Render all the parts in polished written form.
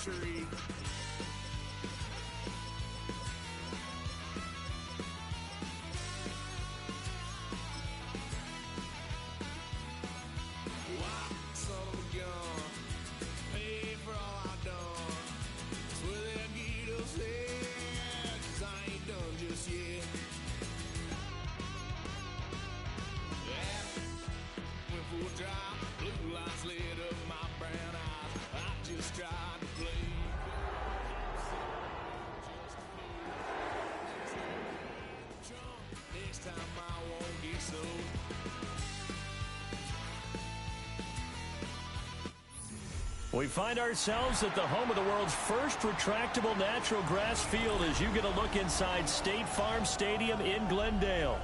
tree. Wow, son of a gun, pay for all I've done. Swear they'll get us here, 'cause I ain't done just yet. Yeah, went for a drive, blue lights lit up my brown eyes. I just tried to play. Next time I won't get so. We find ourselves at the home of the world's first retractable natural grass field as you get a look inside State Farm Stadium in Glendale.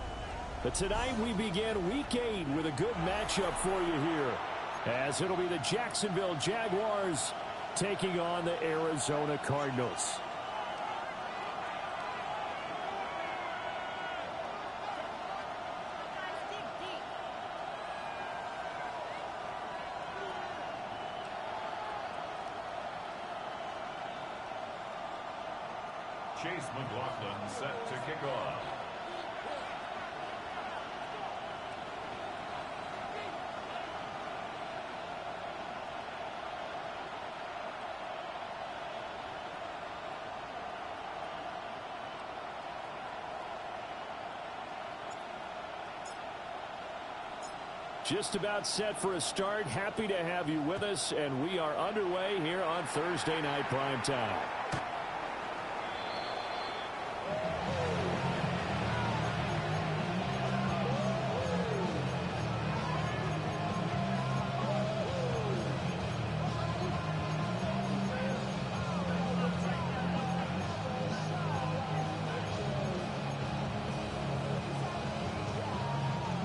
But tonight we begin Week 8 with a good matchup for you here, as it'll be the Jacksonville Jaguars taking on the Arizona Cardinals. Chase McLaughlin set to kick off. Just about set for a start. Happy to have you with us, and we are underway here on Thursday Night Primetime.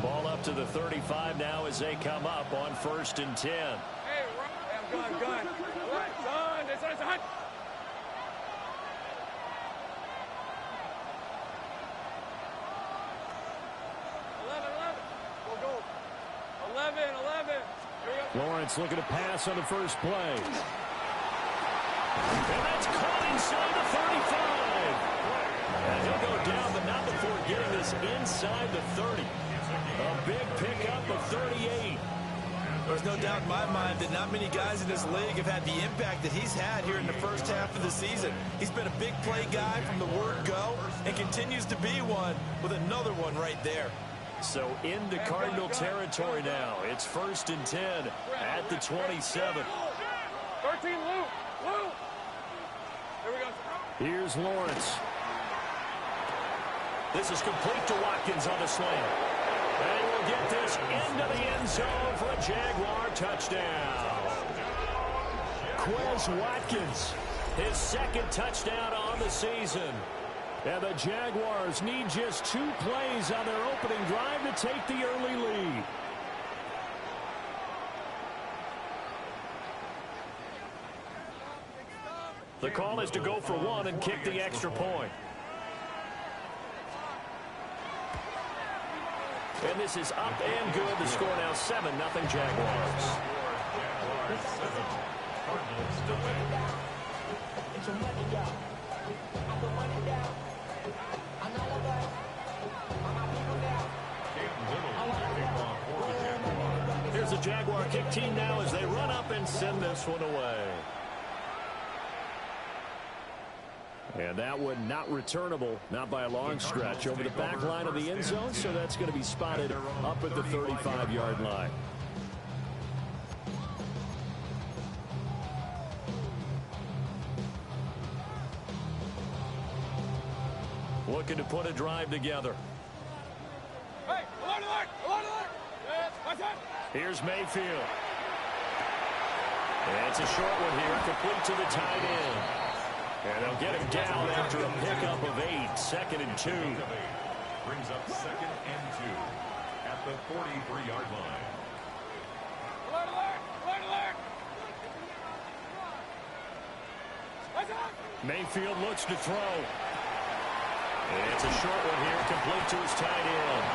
Ball up to the 35 now as they come up on 1st and 10. Hey, I'm gun. Son, this is hot. 11. Lawrence looking to pass on the first play. And that's caught inside the 35. And he'll go down, but not before getting this inside the 30. A big pickup of 38. There's no doubt in my mind that not many guys in this league have had the impact that he's had here in the first half of the season. He's been a big play guy from the word go and continues to be one with another one right there. So into Cardinal territory now. It's 1st and 10 at the 27. 13, Lou. Here we go. Here's Lawrence. This is complete to Watkins on the slant. And we'll get this into the end zone for a Jaguar touchdown. Quez Watkins, his second touchdown on the season. And the Jaguars need just 2 plays on their opening drive to take the early lead. The call is to go for 1 and kick the extra point. And this is up and good. The score now 7-0 Jaguars. Here's the Jaguar kick team now as they run up and send this one away. And that one not returnable, not by a long stretch, over the back line of the end zone, so that's going to be spotted up at the 35-yard line. Looking to put a drive together. Hey, alert! Here's Mayfield. And it's a short one here, complete to the tight end. And they'll get him down after a pickup of 8, 2nd and 2. Brings up 2nd and 2 at the 43-yard line. Alert! Mayfield looks to throw. And it's a short one here, complete to his tight end.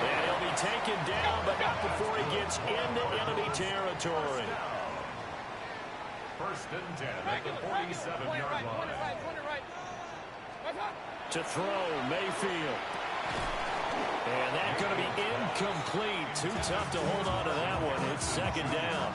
And he'll be taken down, but not before he gets into enemy territory. First and 10 at the 47-yard line. To throw, Mayfield. And that's going to be incomplete. Too tough to hold on to that one. It's second down.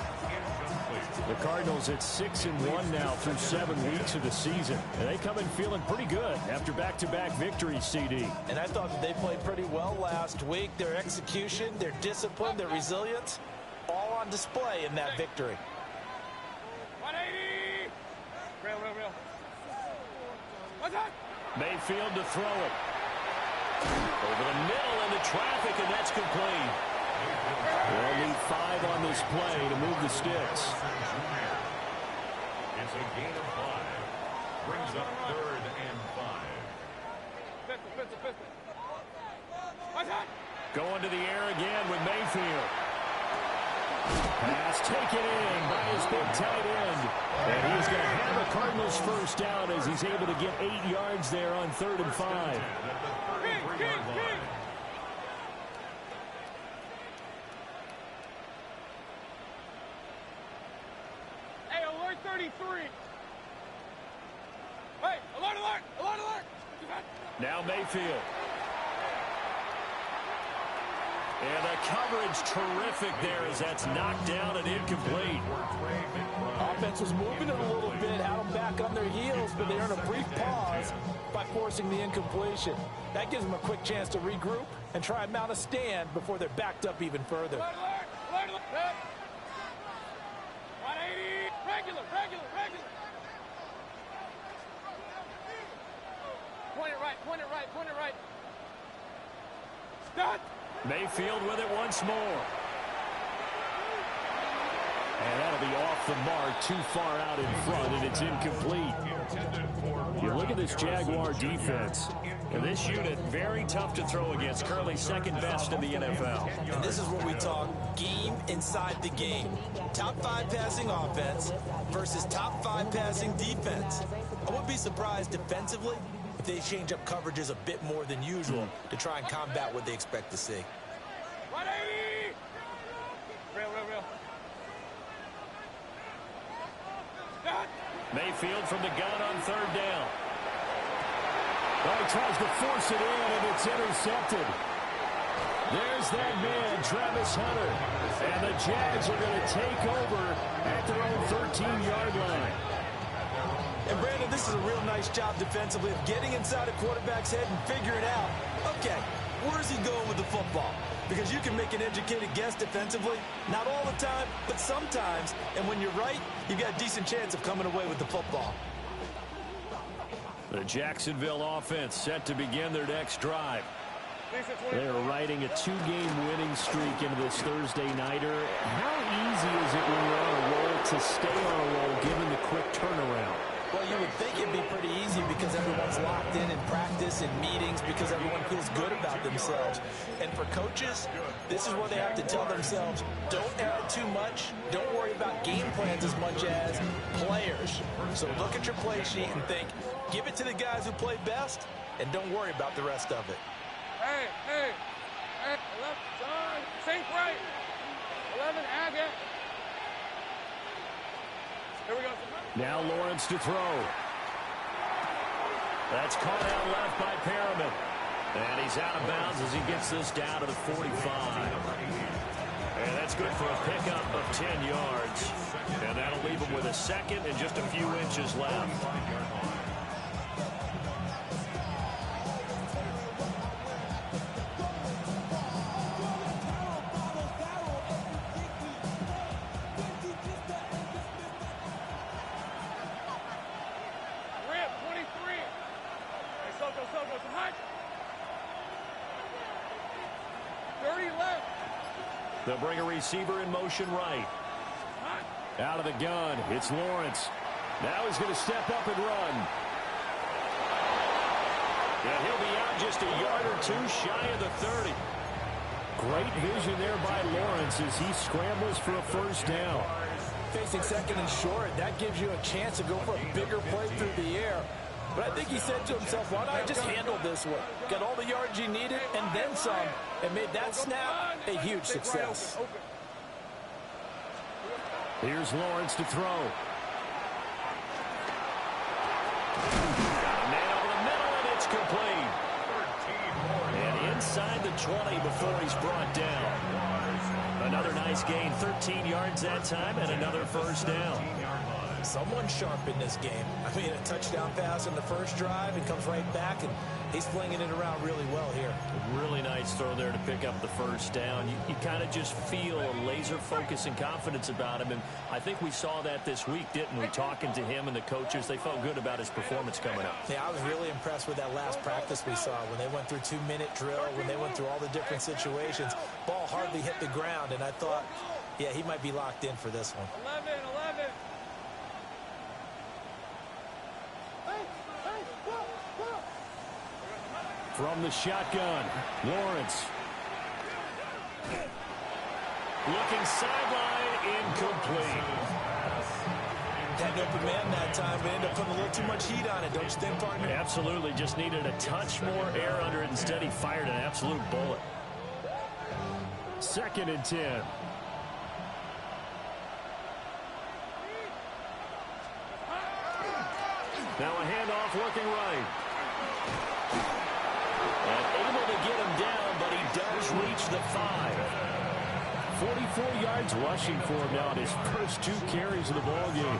The Cardinals at 6-1 now through 7 weeks of the season. And they come in feeling pretty good after back-to-back victories, CD. And I thought that they played pretty well last week. Their execution, their discipline, their resilience, all on display in that victory. 180! Real. What's that? Mayfield to throw it. Over the middle into traffic, and that's complete. They'll need 5 on this play to move the sticks. It's a gain of 5. Brings up 3rd and 5. Pistol. What's that? Going to the air again with Mayfield. Pass taken in by his big tight end. And he's going to have a Cardinals first down as he's able to get 8 yards there on 3rd and 5. Hey, alert 33. Hey, alert. Now Mayfield. And the coverage terrific there as that's knocked down and incomplete. Offense was moving it a little bit, had them back on their heels, but they earned a brief pause by forcing the incompletion. That gives them a quick chance to regroup and try and mount a stand before they're backed up even further. Alert. 180. Regular. Point it right. Stop. Mayfield with it once more. And that'll be off the mark, too far out in front, and it's incomplete. You look at this Jaguar defense, and this unit, very tough to throw against, currently second best in the NFL. And this is what we talk game inside the game. Top 5 passing offense versus top 5 passing defense. I wouldn't be surprised defensively if they change up coverages a bit more than usual to try and combat what they expect to see. 180! Real. Mayfield from the gun on 3rd down. Well, he tries to force it in, and it's intercepted. There's that man, Travis Hunter. And the Jags are going to take over at their own 13-yard line. And Brandon, this is a real nice job defensively of getting inside a quarterback's head and figuring out, okay, where's he going with the football? Because you can make an educated guess defensively, not all the time, but sometimes. And when you're right, you've got a decent chance of coming away with the football. The Jacksonville offense set to begin their next drive. They are riding a 2-game winning streak into this Thursday nighter. How easy is it when you're on a roll to stay on a roll given the quick turnaround? Well, you would think it'd be pretty easy because everyone's locked in practice and meetings because everyone feels good about themselves. And for coaches, this is where they have to tell themselves, don't add too much. Don't worry about game plans as much as players. So look at your play sheet and think, give it to the guys who play best, and don't worry about the rest of it. Hey. 11, son. Sink right. 11, Agate. Here we go. Now Lawrence to throw. That's caught out left by Perriman. And he's out of bounds as he gets this down to the 45. And that's good for a pickup of 10 yards. And that'll leave him with a second and just a few inches left. They'll bring a receiver in motion right. Out of the gun, it's Lawrence. Now he's going to step up and run. And he'll be out just a yard or two shy of the 30. Great vision there by Lawrence as he scrambles for a first down. Facing second and short, that gives you a chance to go for a bigger play through the air. But I think he said to himself, why not I just handle this one? Got all the yards you needed and then some, and made that snap a huge success. Here's Lawrence to throw. 20 before he's brought down. Another nice gain, 13 yards that time, and another first down. Someone sharp in this game. I mean, a touchdown pass in the first drive and comes right back, and he's flinging it around really well here. A really nice throw there to pick up the first down. You kind of just feel a laser focus and confidence about him, and I think we saw that this week, didn't we? Talking to him and the coaches, they felt good about his performance coming up. Yeah, I was really impressed with that last practice we saw when they went through 2-minute drill, when they went through all the different situations. Ball hardly hit the ground, and I thought, yeah, he might be locked in for this one. 11. From the shotgun, Lawrence. Looking sideline, incomplete. Had an open man that time, but ended up putting a little too much heat on it, don't you think, partner? Absolutely, just needed a touch more air under it. Instead, he fired an absolute bullet. 2nd and 10. Now a handoff looking right. And able to get him down, but he does reach the 5. 44 yards rushing for him now in his first 2 carries of the ball game.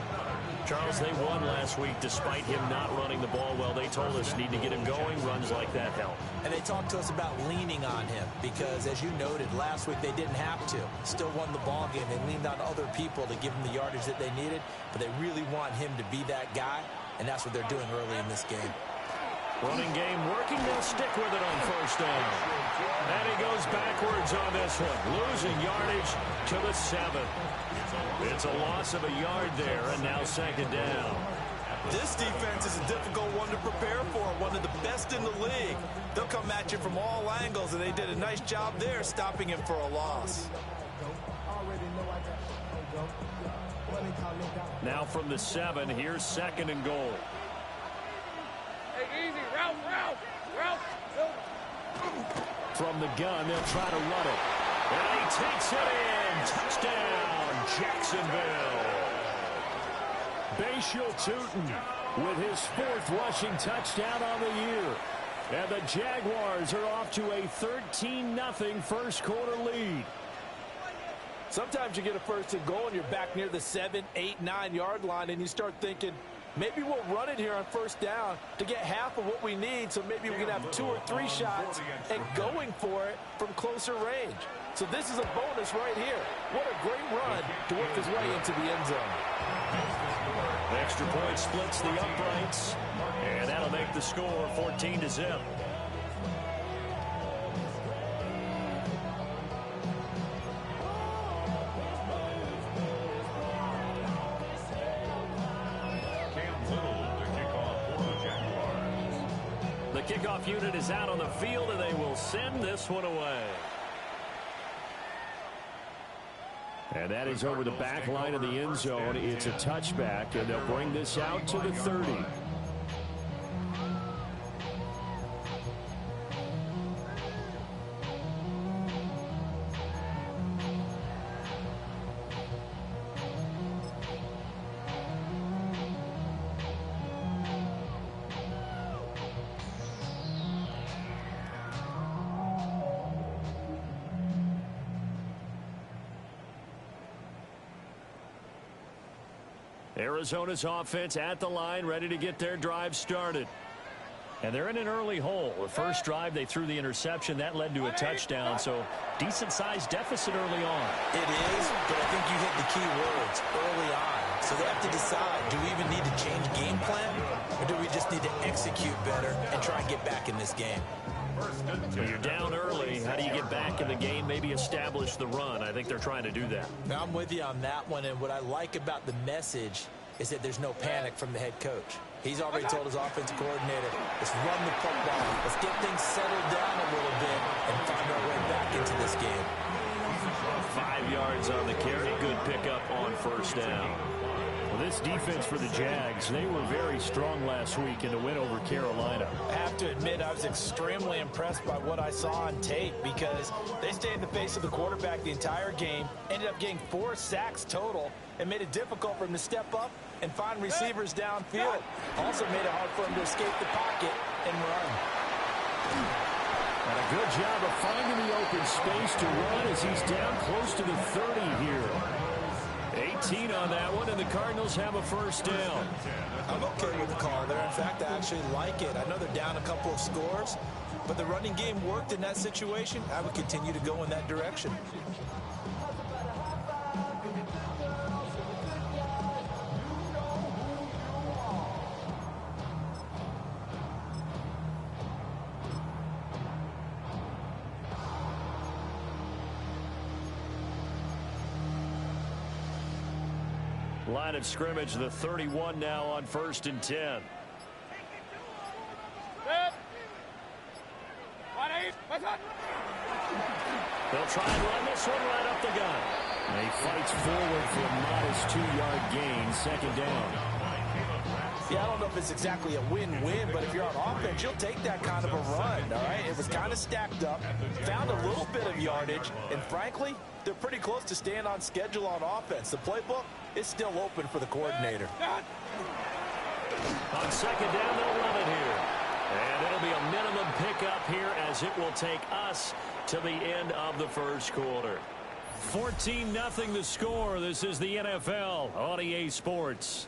Charles, they won last week despite him not running the ball well. They told us need to get him going. Runs like that help. And they talked to us about leaning on him because, as you noted, last week they didn't have to. Still won the ball game. They leaned on other people to give him the yardage that they needed, but they really want him to be that guy, and that's what they're doing early in this game. Running game working. They'll stick with it on first down. And he goes backwards on this one. Losing yardage to the 7. It's a loss of a yard there, and now 2nd down. This defense is a difficult one to prepare for, one of the best in the league. They'll come at you from all angles, and they did a nice job there stopping him for a loss. Now from the 7, here's 2nd and goal. Hey, easy. Route. From the gun, they'll try to run it. And he takes it in. Touchdown, Jacksonville. Bashal Tootin with his 4th rushing touchdown on the year. And the Jaguars are off to a 13-0 first quarter lead. Sometimes you get a 1st and goal and you're back near the 7, 8, 9 yard line, and you start thinking, maybe we'll run it here on 1st down to get half of what we need, so maybe we can have 2 or 3 shots and going for it from closer range. So this is a bonus right here. What a great run to work his way into the end zone. Extra point splits the uprights, and that'll make the score 14-0. The kickoff unit is out on the field, and they will send this one away. And that is over the back line of the end zone. It's a touchback, and they'll bring this out to the 30. Arizona's offense at the line, ready to get their drive started. And they're in an early hole. The first drive, they threw the interception. That led to a touchdown, so decent-sized deficit early on. It is, but I think you hit the key words early on. So they have to decide, do we even need to change game plan, or do we just need to execute better and try and get back in this game? When you're down early, how do you get back in the game, maybe establish the run? I think they're trying to do that. Now, I'm with you on that one, and what I like about the message is that there's no panic from the head coach. He's already told his offensive coordinator, let's run the football, let's get things settled down a little bit and find our way back into this game. 5 yards on the carry, good pickup on first down. Well, this defense for the Jags, they were very strong last week in the win over Carolina. I have to admit, I was extremely impressed by what I saw on tape because they stayed in the face of the quarterback the entire game, ended up getting 4 sacks total, and made it difficult for him to step up and find receivers downfield. Also made it hard for him to escape the pocket and run. And a good job of finding the open space to run as he's down close to the 30 here. 18 on that one, and the Cardinals have a first down. I'm okay with the call there. In fact, I actually like it. I know they're down a couple of scores, but the running game worked in that situation. I would continue to go in that direction. Line of scrimmage, the 31 now on 1st and 10. They'll try and run this one right up the gut. And he fights forward for a modest 2-yard gain, 2nd down. Yeah, I don't know if it's exactly a win-win, but if you're on offense, you'll take that kind of a run, all right? It was kind of stacked up, found a little bit of yardage, and frankly, they're pretty close to staying on schedule on offense. The playbook is still open for the coordinator. On 2nd down, they'll run it here. And it'll be a minimum pickup here as it will take us to the end of the first quarter. 14-0 the score. This is the NFL on EA Sports.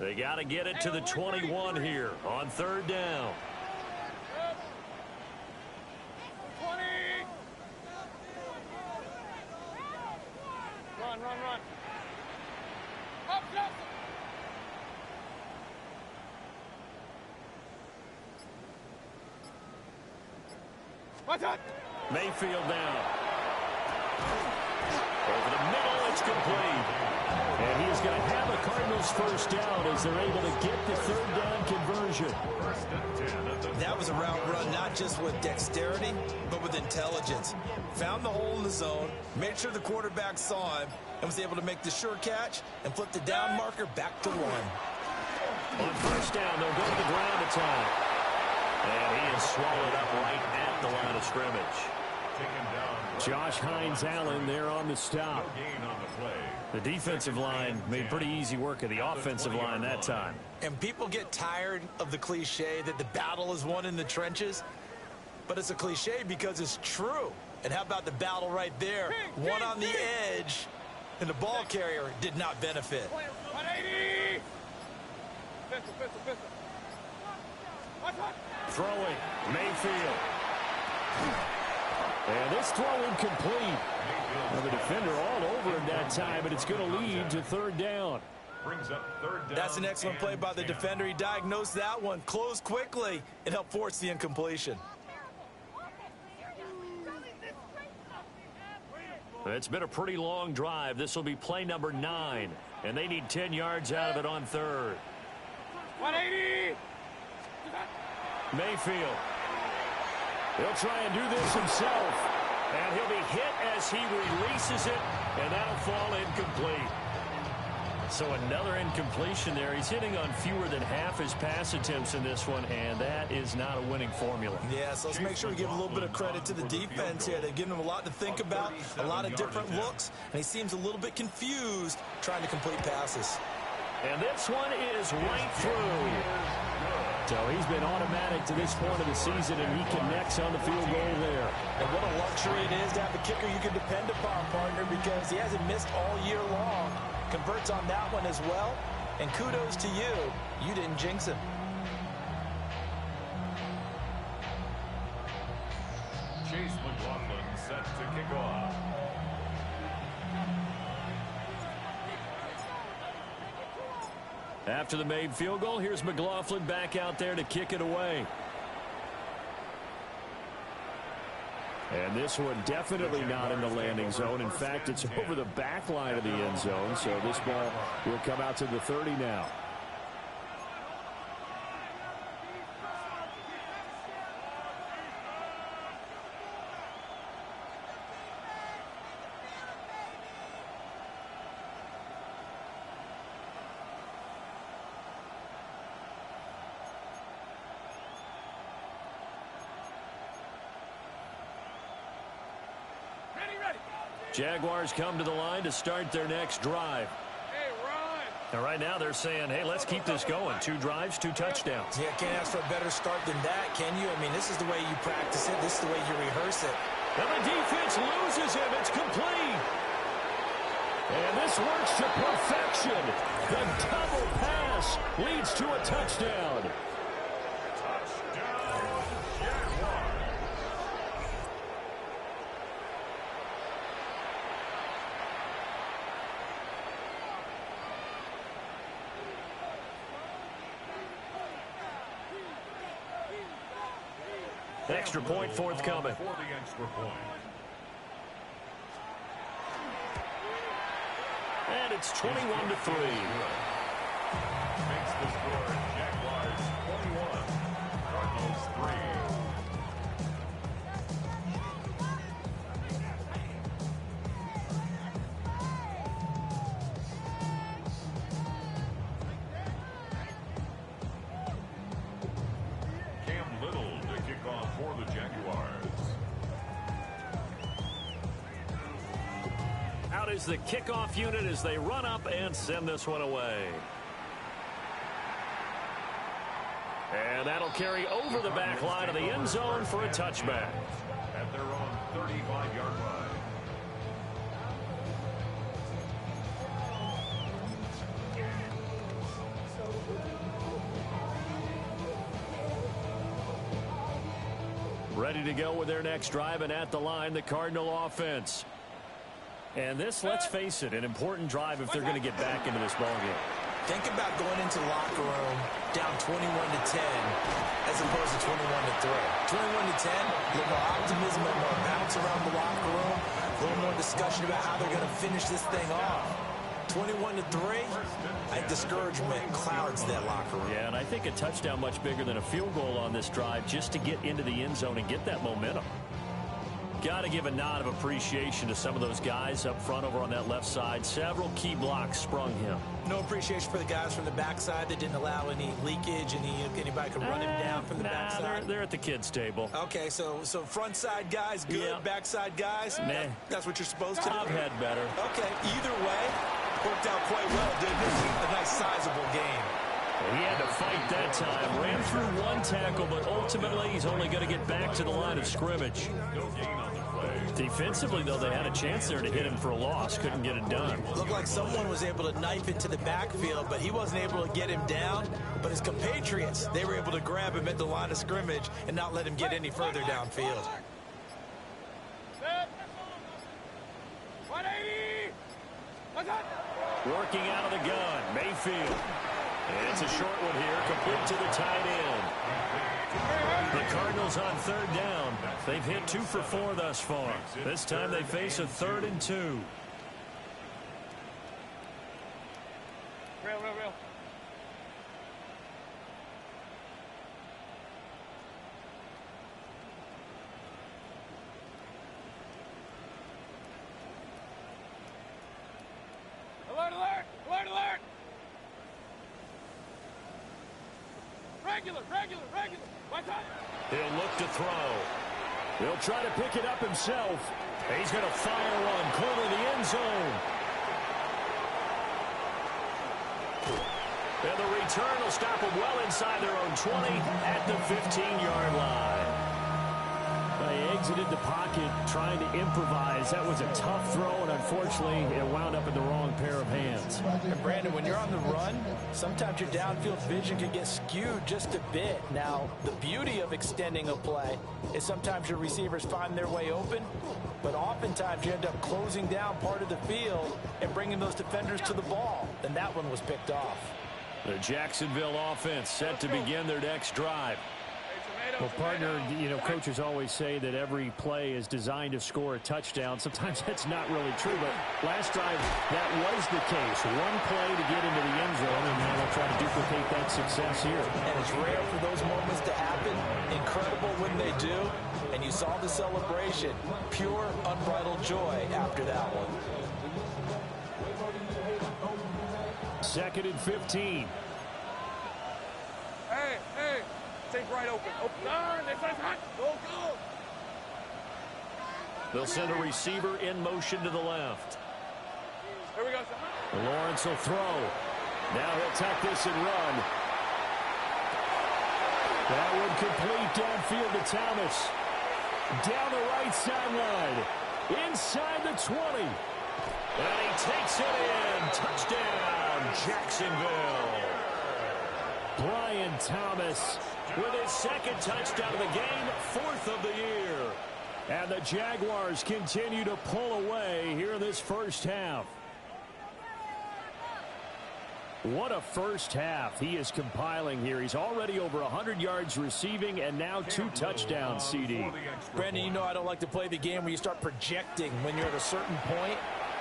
They got to get it to the 21 here on 3rd down. 20. Run. Up, Johnson. Watch out. Mayfield down. Over the middle, it's complete. And he is going to have a Cardinals first down as they're able to get the 3rd down conversion. That was a route run not just with dexterity, but with intelligence. Found the hole in the zone, made sure the quarterback saw him, and was able to make the sure catch and flip the down marker back to 1. On 1st down, they'll go to the ground attack. And he is swallowed up right at the line of scrimmage. Josh Hines-Allen there on the stop. The defensive line made pretty easy work of the offensive line that time. And people get tired of the cliche that the battle is won in the trenches. But it's a cliche because it's true. And how about the battle right there? One on the edge, and the ball carrier did not benefit. 180. Pistol. Throwing, Mayfield. And this throw incomplete. Well, the defender all over him that time, but it's going to lead to 3rd down. That's an excellent play by the defender. He diagnosed that one, closed quickly, and helped force the incompletion. It's been a pretty long drive. This will be play number 9, and they need 10 yards out of it on 3rd. 180. Mayfield. He'll try and do this himself. And he'll be hit as he releases it, and that'll fall incomplete. So another incompletion there. He's hitting on fewer than half his pass attempts in this one, and that is not a winning formula. Yeah, so let's make sure we give a little bit of credit to the defense here. They've given him a lot to think about, a lot of different looks, and he seems a little bit confused trying to complete passes. And this one is right through. So he's been automatic to this point of the season, and he connects on the field goal there. And what a luxury it is to have a kicker you can depend upon, partner, because he hasn't missed all year long. Converts on that one as well, and kudos to you. You didn't jinx him. Chase McLaughlin set to kick off. After the made field goal, here's McLaughlin back out there to kick it away. And this one definitely not in the landing zone. In fact, it's over the back line of the end zone, so this ball will come out to the 30 now. Jaguars come to the line to start their next drive. And right now they're saying, hey, let's keep this going. 2 drives, 2 touchdowns. Yeah, can't ask for a better start than that, can you? I mean, this is the way you practice it. This is the way you rehearse it. And the defense loses him. It's complete. And this works to perfection. The double pass leads to a touchdown. Extra point forthcoming. For the extra point. And it's 21-3. Makes the score Jaguars 21, Cardinals 3. For the Jaguars. Out is the kickoff unit as they run up and send this one away. And that'll carry over the back line of the end zone for a touchback. At their own 35-yard line. Ready to go with their next drive, and at the line, the Cardinal offense. And this, let's face it, an important drive if they're going to get back into this ballgame. Think about going into the locker room down 21-10 as opposed to 21-3. 21-10, a little more optimism, a little more bounce around the locker room, a little more discussion about how they're going to finish this thing off. 21-3, I think discouragement clouds that locker room. Yeah, and I think a touchdown much bigger than a field goal on this drive just to get into the end zone and get that momentum. Got to give a nod of appreciation to some of those guys up front over on that left side. Several key blocks sprung him. No appreciation for the guys from the backside that didn't allow any leakage, anybody could run him down from the backside. They're at the kids' table. Okay, so front side guys good, yeah. Backside guys, that's what you're supposed to do. I've had better. Okay, either way, worked out quite well, didn't it? A nice sizable game. He had to fight that time. Ran through one tackle, but ultimately he's only going to get back to the line of scrimmage. No gain on the play. Defensively, though, they had a chance there to hit him for a loss. Couldn't get it done. Looked like someone was able to knife into the backfield, but he wasn't able to get him down. But his compatriots, they were able to grab him at the line of scrimmage and not let him get any further downfield. 180! Working out of the gun, Mayfield. And it's a short one here, complete to the tight end. The Cardinals on third down. They've hit 2 for 4 thus far. This time they face a 3rd and 2. Real. Alert! Regular. Watch out! He'll look to throw. He'll try to pick it up himself. He's going to fire one, corner the end zone. And the return will stop them well inside their own 20 at the 15-yard line. They exited the pocket trying to improvise. That was a tough throw, and unfortunately, it wound up in the wrong pair of hands. And Brandon, when you're on the run, sometimes your downfield vision can get skewed just a bit. Now, the beauty of extending a play is sometimes your receivers find their way open, but oftentimes you end up closing down part of the field and bringing those defenders to the ball. And that one was picked off. The Jacksonville offense set to begin their next drive. Well, partner, coaches always say that every play is designed to score a touchdown. Sometimes that's not really true, but last drive, that was the case. One play to get into the end zone, and now they'll try to duplicate that success here. And it's rare for those moments to happen. Incredible when they do. And you saw the celebration. Pure, unbridled joy after that one. 2nd and 15. Hey! Take right open. Open. This is hot. Go! They'll send a receiver in motion to the left. Here we go. Lawrence will throw. Now he'll tuck this and run. That would complete downfield to Thomas. Down the right sideline. Inside the 20. And he takes it in. Touchdown, Jacksonville. Brian Thomas with his second touchdown of the game, 4th of the year. And the Jaguars continue to pull away here in this first half. What a first half he is compiling here. He's already over 100 yards receiving and now 2 touchdowns, CD. Brandon, you know I don't like to play the game where you start projecting when you're at a certain point.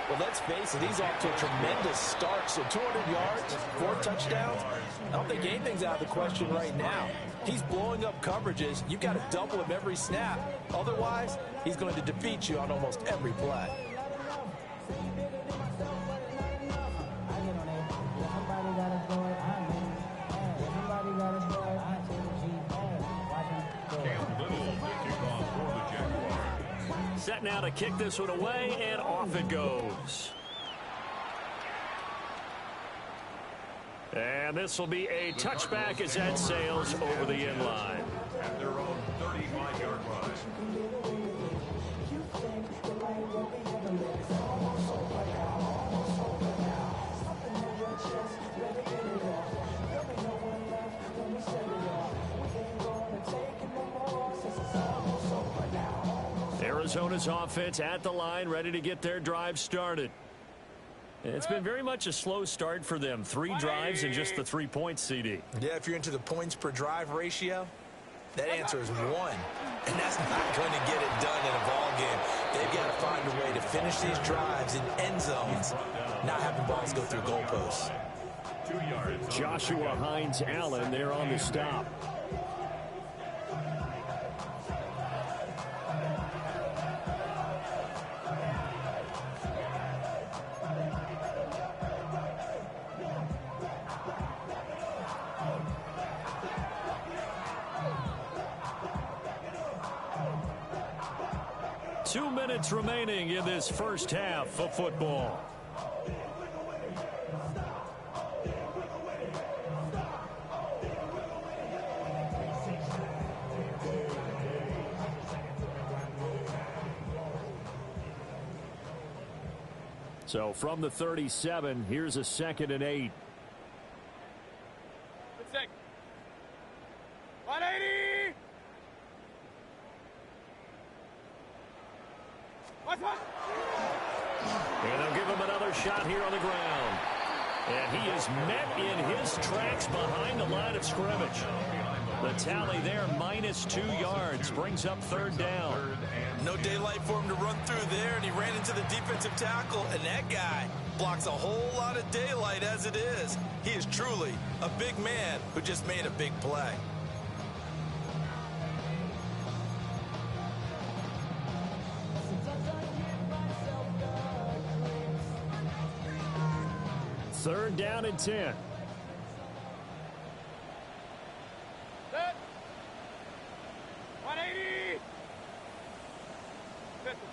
Well, let's face it, he's off to a tremendous start. So 200 yards, 4 touchdowns. I don't think anything's out of the question right now. He's blowing up coverages. You've got to double him every snap. Otherwise, he's going to defeat you on almost every play. Set now to kick this one away, and off it goes. And this will be a touchback as that sails over the end line. At their own 35-yard line. Arizona's offense at the line, ready to get their drive started. It's been very much a slow start for them. 3 drives and just the 3 points, CD. Yeah, if you're into the points per drive ratio, that answer is 1. And that's not going to get it done in a ball game. They've got to find a way to finish these drives in end zones, not having balls go through goalposts. 2 yards. Joshua Hines-Allen there on the stop. Two minutes remaining in this first half of football. So from the 37, here's a 2nd and 8. 180. And they'll give him another shot here on the ground. And he is met in his tracks behind the line of scrimmage. The tally there, -2 yards, brings up 3rd down. No daylight for him to run through there, and he ran into the defensive tackle, and that guy blocks a whole lot of daylight as it is. He is truly a big man who just made a big play. Third down and 10. Set. 180. Pistol.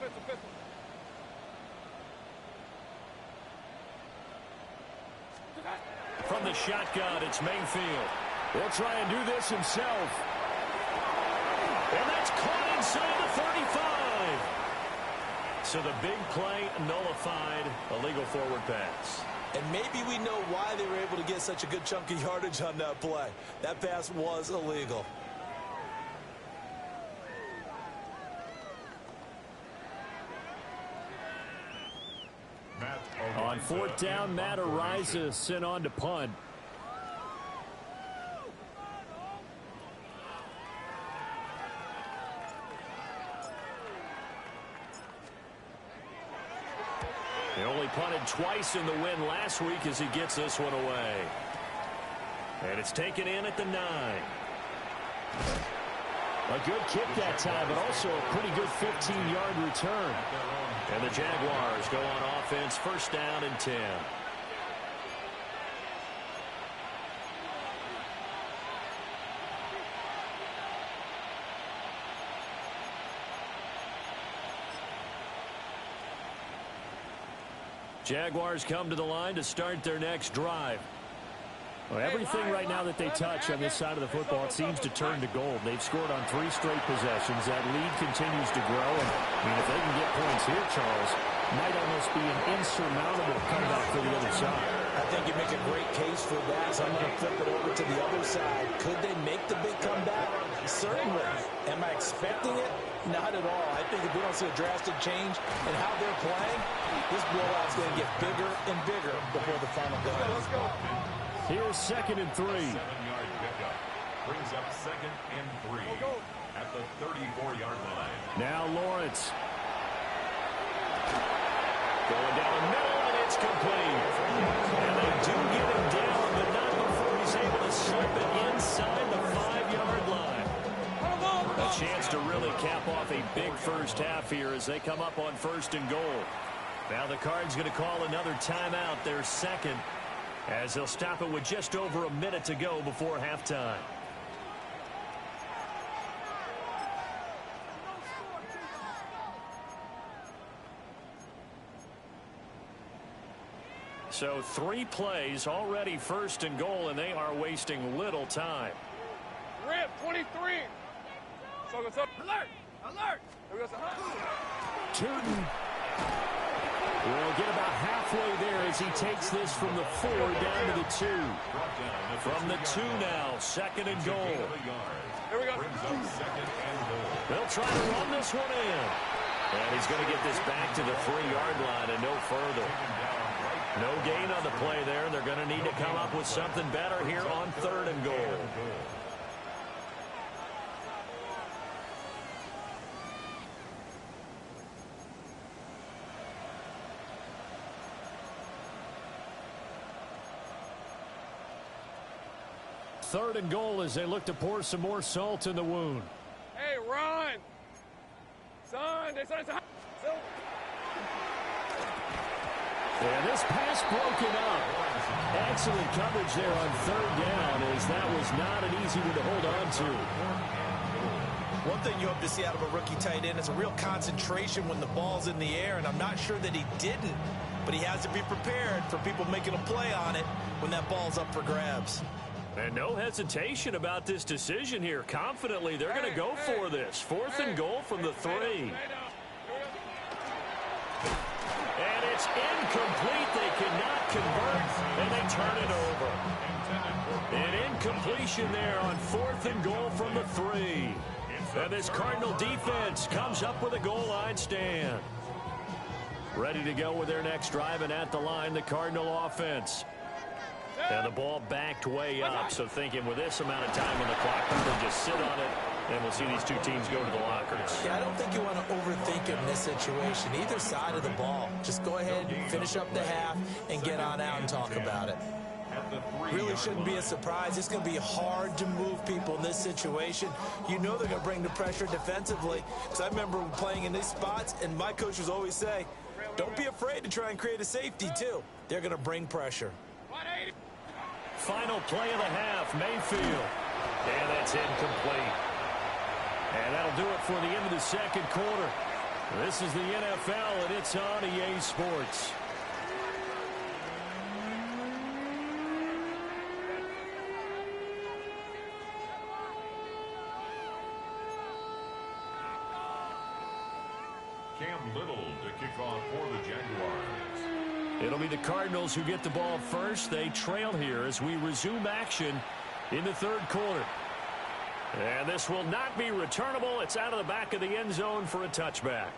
From the shotgun, it's Mayfield. He'll try and do this himself. And that's caught inside the 35. So the big play nullified, a legal forward pass. And maybe we know why they were able to get such a good chunk of yardage on that play. That pass was illegal. On 4th down, Matt Ariza sent on to punt. He only punted twice in the win last week as he gets this one away. And it's taken in at the 9. A good kick that time, but also a pretty good 15-yard return. And the Jaguars go on offense, 1st down and 10. Jaguars come to the line to start their next drive. Well, everything right now that they touch on this side of the football, it seems to turn to gold. They've scored on 3 straight possessions. That lead continues to grow. And, I mean, if they can get points here, Charles, might almost be an insurmountable comeback for the other side. I think you make a great case for that, so I'm going to flip it over to the other side. Could they make the big comeback? Certainly. Am I expecting it? Not at all. I think if we don't see a drastic change in how they're playing, this blowout's going to get bigger and bigger before the final go. Let's go. Here's 2nd and 3. 7-yard pickup. Brings up 2nd and 3 at the 34-yard line. Now Lawrence. Going down the middle, and it's complete. And they do get him down, but not before he's able to slip it inside the 5-yard line. A chance to really cap off a big first half here as they come up on 1st and goal. Now the Cards going to call another timeout, their second, as they'll stop it with just over a minute to go before halftime. So 3 plays already 1st and goal, and they are wasting little time. Rip, 23. So it's up. Alert! Alert! Here we go. Tootin will get about halfway there as he takes this from the 4 down to the 2. From the 2 now, 2nd and goal. Here we go. They'll try to run this one in. And he's going to get this back to the 3-yard line and no further. No gain on the play there. They're going to need to come up with something better here on 3rd and goal. Third and goal as they look to pour some more salt in the wound. Hey, run! Son, son. And this pass broken up. Excellent coverage there on 3rd down, as that was not an easy one to hold on to. One thing you hope to see out of a rookie tight end is a real concentration when the ball's in the air, and I'm not sure that he didn't, but he has to be prepared for people making a play on it when that ball's up for grabs. And no hesitation about this decision here. Confidently, they're going to go for this. 4th and goal from the 3. And it's incomplete. They cannot convert, and they turn it over. An incompletion there on 4th and goal from the 3. And this Cardinal defense comes up with a goal line stand. Ready to go with their next drive, and at the line, the Cardinal offense. And the ball backed way up, so thinking with this amount of time on the clock, they'll just sit on it, and we'll see these 2 teams go to the lockers. Yeah, I don't think you want to overthink it in this situation. Either side of the ball. Just go ahead, finish up the half, and get on out and talk about it. Really shouldn't be a surprise. It's going to be hard to move people in this situation. You know they're going to bring the pressure defensively. Because I remember playing in these spots, and my coaches always say, don't be afraid to try and create a safety, too. They're going to bring pressure. Final play of the half, Mayfield. And that's incomplete. And that'll do it for the end of the 2nd quarter. This is the NFL, and it's on EA Sports. Cam Little to kick off for the Jaguars. It'll be the Cardinals who get the ball first. They trail here as we resume action in the 3rd quarter. And this will not be returnable. It's out of the back of the end zone for a touchback.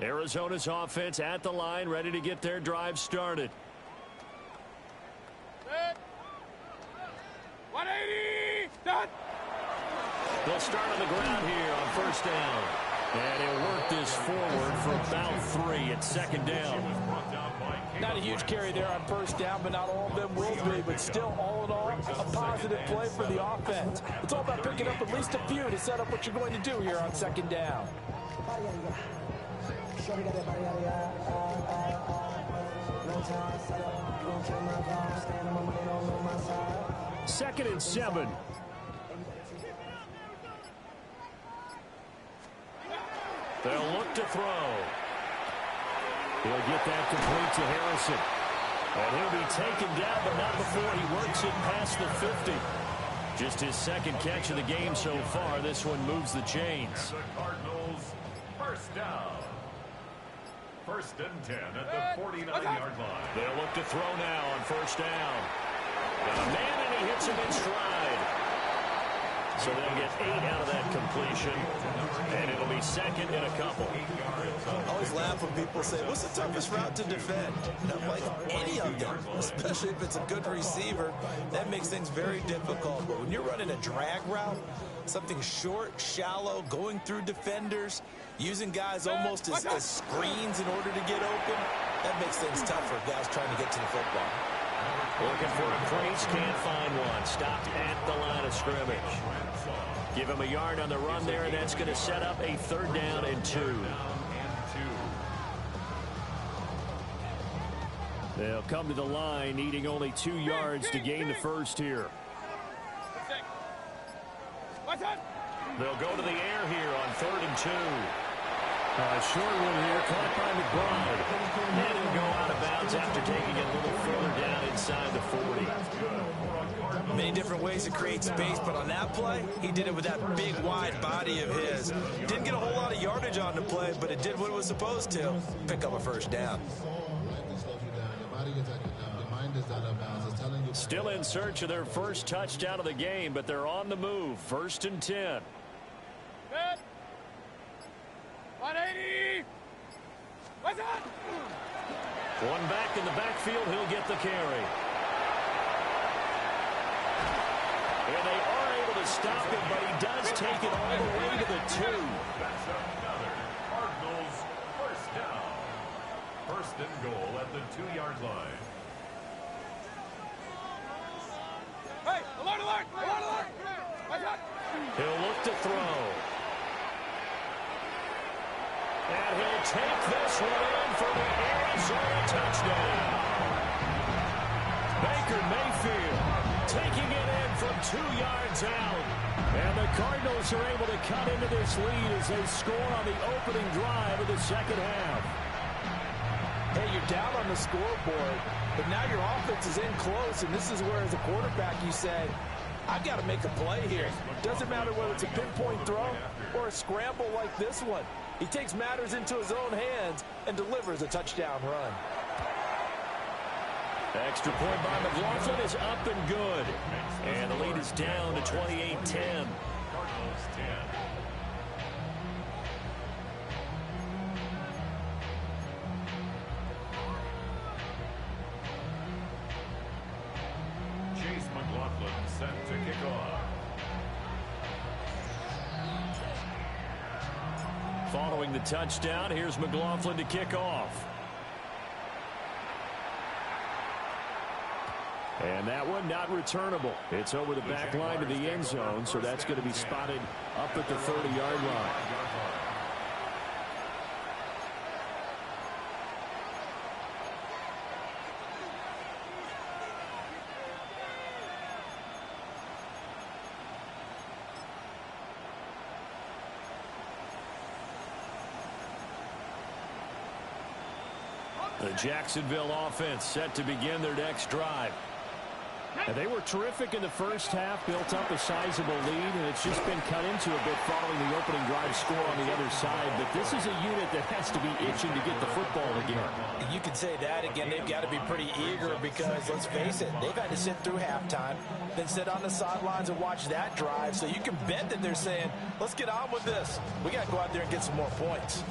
Arizona's offense at the line, ready to get their drive started. 180! Done! They'll start on the ground here on 1st down. And he'll work this forward for about 3 at 2nd down. Not a huge carry there on 1st down, but not all of them will be. But still, all in all, a positive play for the offense. It's all about picking up at least a few to set up what you're going to do here on 2nd down. Second and 7. They'll look to throw. He'll get that complete to Harrison. And he'll be taken down, but not before he works it past the 50. Just his second catch of the game so far. This one moves the chains. The Cardinals, first down. First and 10 at the 49-yard line. They'll look to throw now on first down. Got a man, and he hits him in stride. So they'll get 8 out of that completion, and it'll be second and a couple. I always laugh when people say, what's the toughest route to defend? Like any of them, especially if it's a good receiver, that makes things very difficult. But when you're running a drag route, something short, shallow, going through defenders, using guys almost as screens in order to get open, that makes things tough for guys trying to get to the football. Looking for a crease, can't find one. Stopped at the line of scrimmage. Give him a yard on the run there, and that's going to set up a 3rd down and 2. They'll come to the line, needing only 2 yards to gain the first here. They'll go to the air here on 3rd and 2. A short one here, caught by McBride. And he'll go out of bounds after taking it a little further down inside the 40. Many different ways to create space, but on that play, he did it with that big, wide body of his. Didn't get a whole lot of yardage on the play, but it did what it was supposed to. Pick up a first down. Still in search of their first touchdown of the game, but they're on the move. 1st and 10. 180. What's that? One back in the backfield, he'll get the carry. And they are able to stop him, but he does take it all the way to the 2. That's another Cardinals first down. 1st and goal at the 2-yard line. Hey, alert, alert, alert, alert. What's that? He'll look to throw. And he'll take this one in for the Arizona touchdown. Baker Mayfield taking it in from 2 yards out. And the Cardinals are able to cut into this lead as they score on the opening drive of the second half. Hey, you're down on the scoreboard, but now your offense is in close, and this is where, as a quarterback, you say, I've got to make a play here. Doesn't matter whether it's a pinpoint throw or a scramble like this one. He takes matters into his own hands and delivers a touchdown run. Extra point by McLaughlin is up and good. And the lead is down to 28-10. Cardinals 10. Chase McLaughlin set to kick off. Following the touchdown, here's McLaughlin to kick off. And that one not returnable. It's over the back line to the end zone, so that's going to be spotted up at the 30-yard line. The Jacksonville offense set to begin their next drive. And they were terrific in the first half, built up a sizable lead, and it's just been cut into a bit following the opening drive score on the other side. But this is a unit that has to be itching to get the football again. You could say that again. They've got to be pretty eager because, let's face it, they've had to sit through halftime, then sit on the sidelines and watch that drive. So you can bet that they're saying, let's get on with this. We got to go out there and get some more points.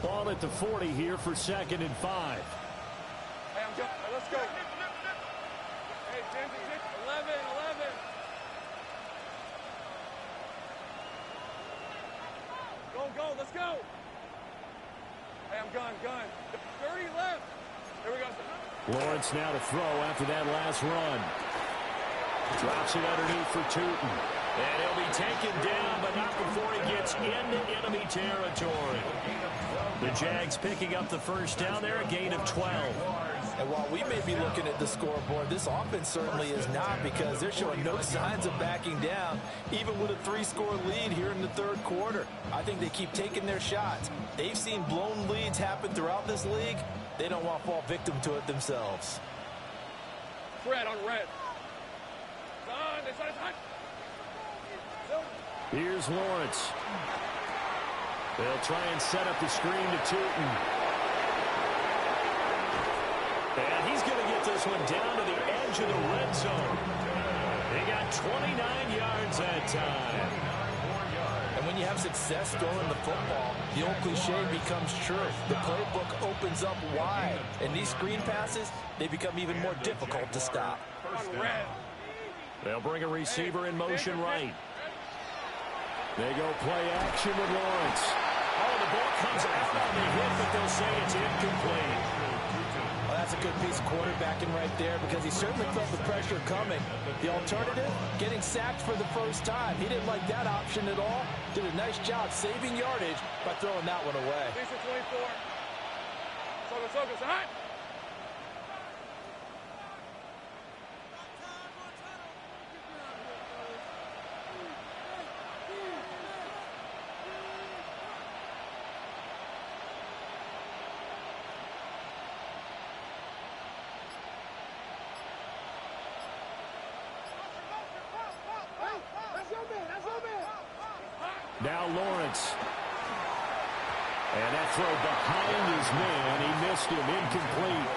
Ball at the 40 here for 2nd and 5. Hey, I'm going. Let's go. Hey, 10, 11, 11. Go, let's go. Hey, I'm gun. 30 left. Here we go. Lawrence now to throw after that last run. Drops it underneath for Tootin. And he'll be taken down, but not before he gets it's into enemy territory. The Jags picking up the first down there, a gain of 12. And while we may be looking at the scoreboard, this offense certainly is not, because they're showing no signs of backing down, even with a 3-score lead here in the third quarter. I think they keep taking their shots. They've seen blown leads happen throughout this league. They don't want to fall victim to it themselves. Red on red. Here's Lawrence. They'll try and set up the screen to Tootin. And he's going to get this one down to the edge of the red zone. They got 29 yards that time. And when you have success throwing the football, the old cliche becomes true. The playbook opens up wide. And these screen passes, they become even more difficult to stop. They'll bring a receiver in motion right. They go play action with Lawrence. Oh, the ball comes out on the hit, but they'll say it's incomplete. Well, that's a good piece of quarterbacking right there, because he certainly felt the pressure coming. The alternative, getting sacked for the first time. He didn't like that option at all. Did a nice job saving yardage by throwing that one away. 24. Now Lawrence. And that throw behind his man. He missed him. Incomplete.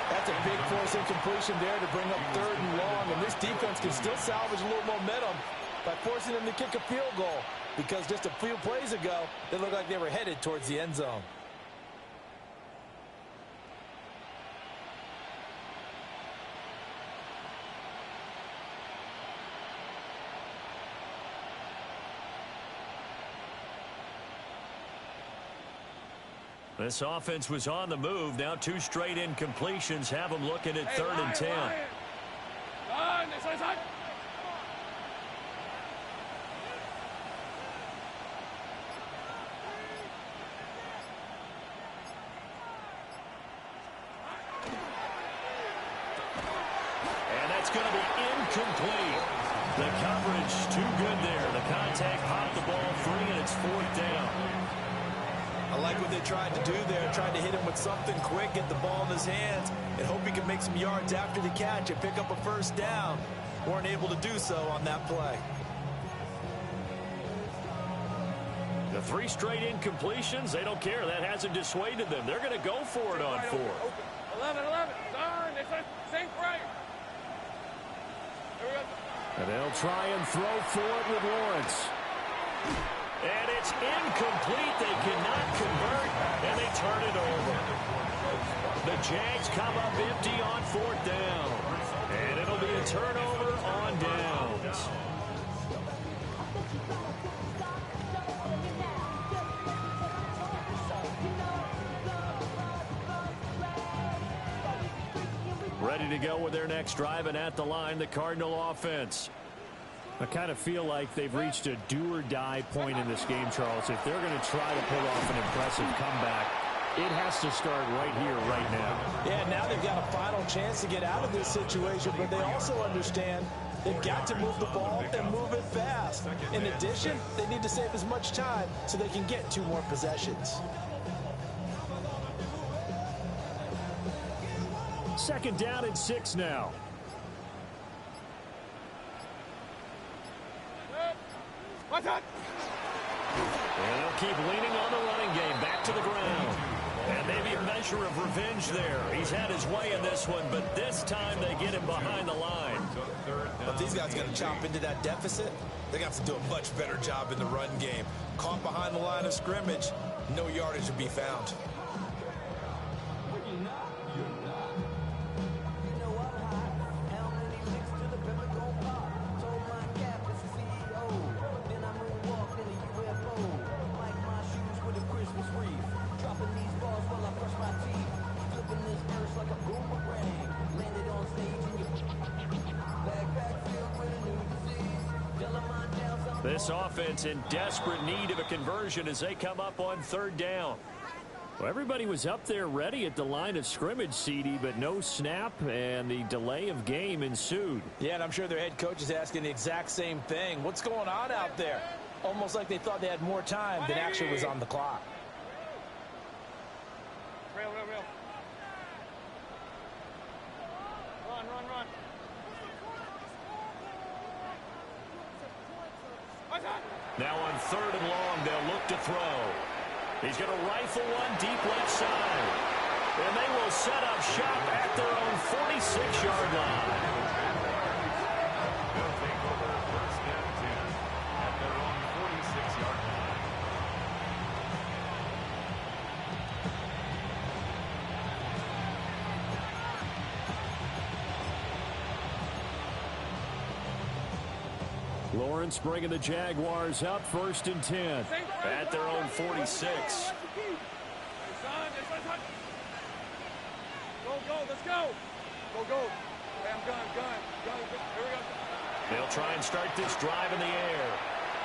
That's a big force incompletion there to bring up 3rd and long. And this defense can still salvage a little momentum by forcing them to kick a field goal, because just a few plays ago, they looked like they were headed towards the end zone. This offense was on the move. Now 2 straight incompletions have them looking at 3rd and 10. And that's going to be incomplete. The coverage too good there. The contact popped the ball free, and it's 4th down. I like what they tried to do there, tried to hit him with something quick, get the ball in his hands, and hope he could make some yards after the catch and pick up a first down. Weren't able to do so on that play. The 3 straight incompletions, they don't care. That hasn't dissuaded them. They're going to go for it on 4th. 11. Same right. And they'll try and throw for it with Lawrence. And it's incomplete. They cannot convert, and they turn it over. The Jags come up empty on 4th down. And it'll be a turnover on downs. Ready to go with their next drive, and at the line, the Cardinal offense. I kind of feel like they've reached a do-or-die point in this game, Charles. If they're going to try to pull off an impressive comeback, it has to start right here, right now. Yeah, now they've got a final chance to get out of this situation, but they also understand they've got to move the ball and move it fast. In addition, they need to save as much time so they can get 2 more possessions. 2nd down and 6 now. What's up? And they'll keep leaning on the running game. Back to the ground. And maybe a measure of revenge there. He's had his way in this one, but this time they get him behind the line. But these guys got to chop into that deficit. They got to do a much better job in the run game. Caught behind the line of scrimmage, no yardage to be found. This offense in desperate need of a conversion as they come up on third down. Well, everybody was up there ready at the line of scrimmage, CD, but no snap, and the delay of game ensued. Yeah, and I'm sure their head coach is asking the exact same thing. What's going on out there? Almost like they thought they had more time than actually was on the clock. Rail. Run. Now on third and long, they'll look to throw. He's going to rifle one deep left side. And they will set up shop at their own 46-yard line. They'll take over first and 10 at their own 46-yard line. Lawrence bringing the Jaguars up first and 10 at their own 46. Go, let's go. Go. Hey, I'm gun. Here we go. They'll try and start this drive in the air.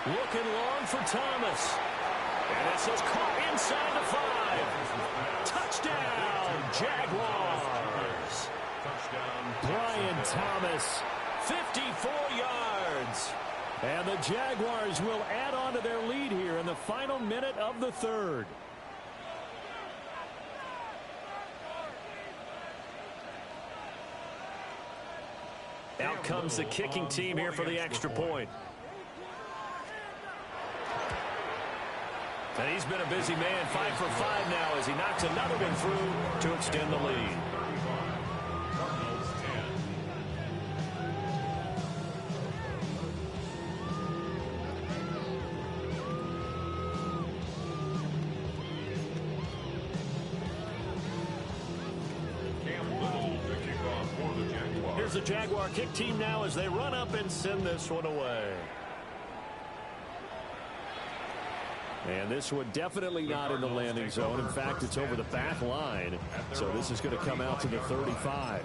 Looking long for Thomas. And this is caught inside the 5. Touchdown, Jaguars. Touchdown. Brian Thomas, 54 yards. And the Jaguars will add on to their lead here in the final minute of the third. Out comes the kicking team here for the extra point. And he's been a busy man, 5 for 5 now as he knocks another one through to extend the lead. Cardinals 10. Here's the Jaguar kick team now as they run up and send this one away. And this one definitely not in the landing zone. In fact, it's over the back line. So this is going to come out to the 35.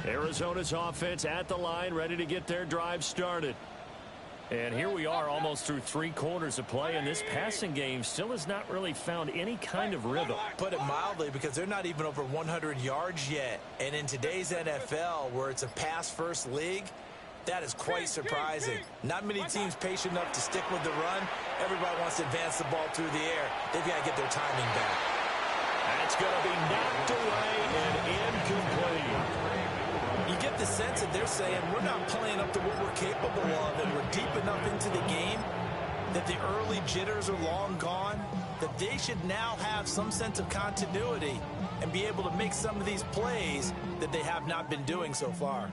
Arizona's offense at the line, ready to get their drive started. And here we are almost through 3 quarters of play, and this passing game still has not really found any kind of rhythm. Put it mildly, because they're not even over 100 yards yet. And in today's NFL, where it's a pass-first league, that is quite surprising. Not many teams patient enough to stick with the run. Everybody wants to advance the ball through the air. They've got to get their timing back. That's going to be knocked away and incomplete. You get the sense that they're saying we're not playing up to what we're capable of, and we're deep enough into the game that the early jitters are long gone, that they should now have some sense of continuity and be able to make some of these plays that they have not been doing so far.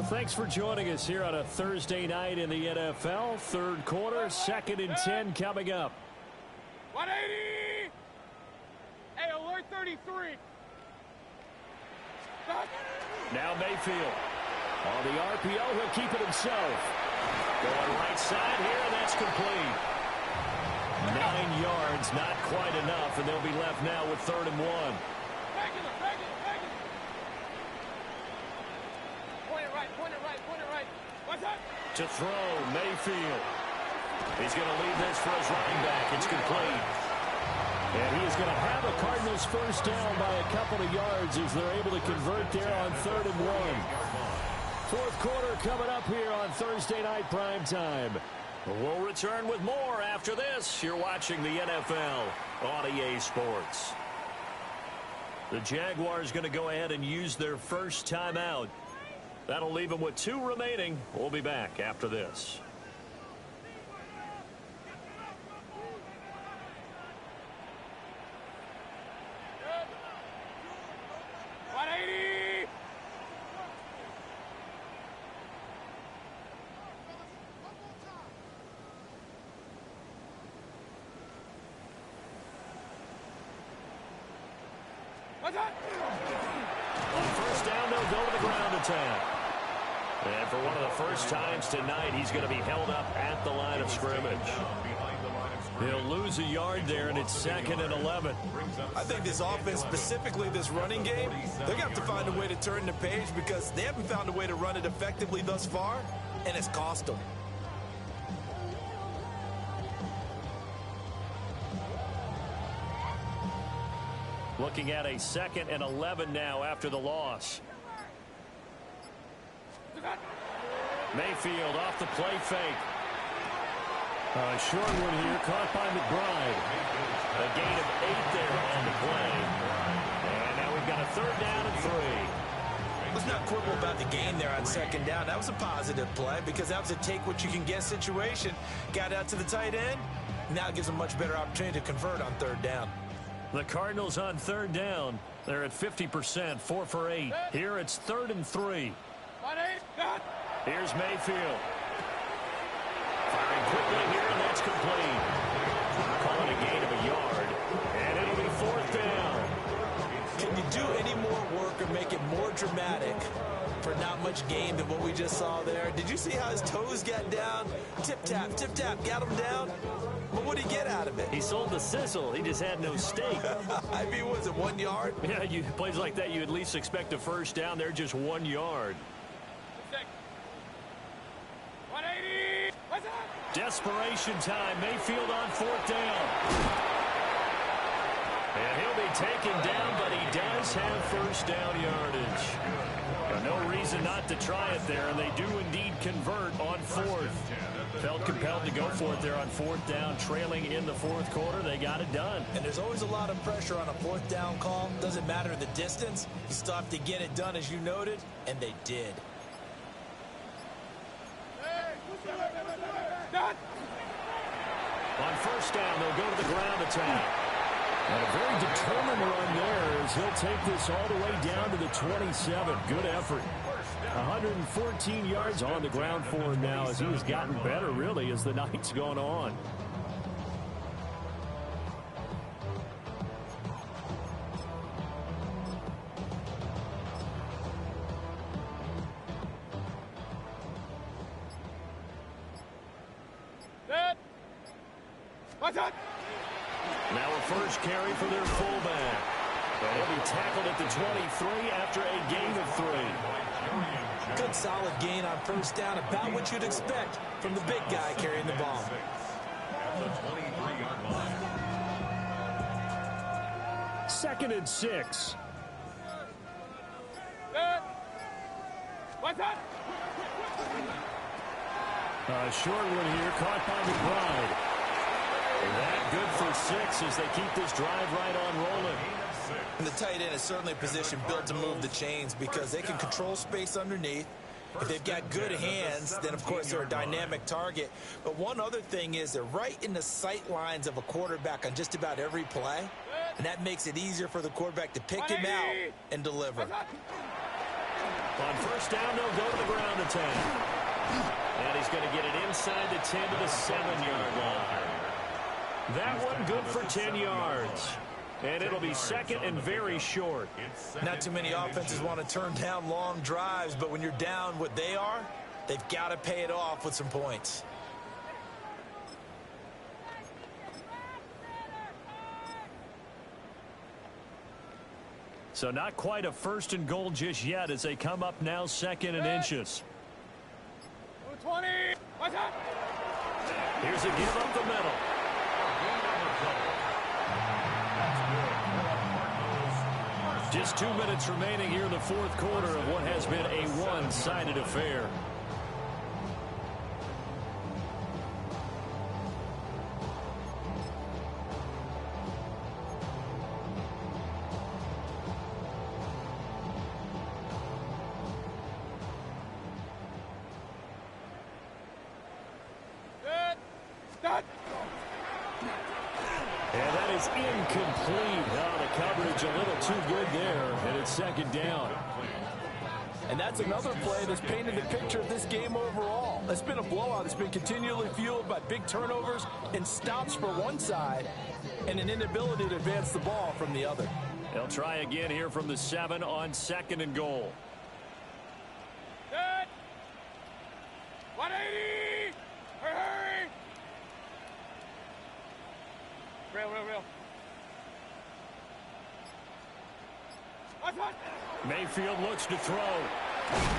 Thanks for joining us here on a Thursday night in the NFL. Third quarter, 2nd and 10 coming up. 180! Hey, alert 33! Now Mayfield. On the RPO, he'll keep it himself. Going right side here, and that's complete. 9 yards, not quite enough, and they'll be left now with 3rd and 1. To throw, Mayfield. He's going to leave this for his running back. It's complete. And he is going to have a Cardinals first down by a couple of yards as they're able to convert there on 3rd and 1. Fourth quarter coming up here on Thursday night prime time. We'll return with more after this. You're watching the NFL on EA Sports. The Jaguars going to go ahead and use their first timeout. That'll leave them with 2 remaining. We'll be back after this. On they'll go to the ground attack. And for one of the first times tonight, he's going to be held up at the line of scrimmage. He'll lose a yard there, and it's 2nd and 11. I think this offense, specifically this running game, they're going to have to find a way to turn the page because they haven't found a way to run it effectively thus far, and it's cost them. Looking at a 2nd and 11 now after the loss. Mayfield off the play fake. Short one here, caught by McBride. A gain of 8 there on the play. And now we've got a 3rd down and 3. Let's not quibble about the gain there on 2nd down. That was a positive play because that was a take-what-you-can-get situation. Got out to the tight end. Now it gives them a much better opportunity to convert on 3rd down. The Cardinals on 3rd down. They're at 50%, 4 for 8. Here it's 3rd and 3. Here's Mayfield. Firing quickly here, and that's complete. Calling a gain of a yard, and it'll be 4th down. Can you do any more work or make it more dramatic for not much gain than what we just saw there? Did you see how his toes got down? Tip-tap, got him down. But what did he get out of it? He sold the sizzle. He just had no steak. I mean, was it 1 yard? Yeah, plays like that, you at least expect a first down. They're just 1 yard. Desperation time. Mayfield on 4th down. And he'll be taken down, but he does have first down yardage. No reason not to try it there, and they do indeed convert on 4th. Felt compelled to go for it there on 4th down, trailing in the 4th quarter. They got it done. And there's always a lot of pressure on a 4th down call. Doesn't matter the distance. You still have to get it done, as you noted, and they did. On 1st down, they'll go to the ground attack. And a very determined run there as he'll take this all the way down to the 27. Good effort. 114 yards on the ground for him now as he has gotten better, really, as the night's gone on. Now a first carry for their fullback. And he'll be tackled at the 23 after a gain of 3. Good solid gain on 1st down, about what you'd expect from the big guy carrying the ball. At the 23-yard line. 2nd and 6. A short one here, caught by McBride. That good for 6 as they keep this drive right on rolling. And the tight end is certainly a position built to move the chains because they can control space underneath. If they've got good hands, then, of course, they're a dynamic target. But one other thing is they're right in the sight lines of a quarterback on just about every play, and that makes it easier for the quarterback to pick him out and deliver. On 1st down, they'll go to the ground attack. And he's going to get it inside the 10 to the 7-yard line. That one good for 10 yards. And it'll be 2nd and very short. Not too many offenses want to turn down long drives, but when you're down what they are, they've got to pay it off with some points. So not quite a 1st and goal just yet as they come up now 2nd and inches. 20. Here's a give up the middle. Just 2 minutes remaining here in the 4th quarter of what has been a one-sided affair. And that is incomplete. Now the coverage a little too good there, and it's 2nd down. And that's another play that's painted the picture of this game overall. It's been a blowout. It's been continually fueled by big turnovers and stops for one side and an inability to advance the ball from the other. They'll try again here from the 7 on 2nd and goal. 180! Hurry! Real. Mayfield looks to throw.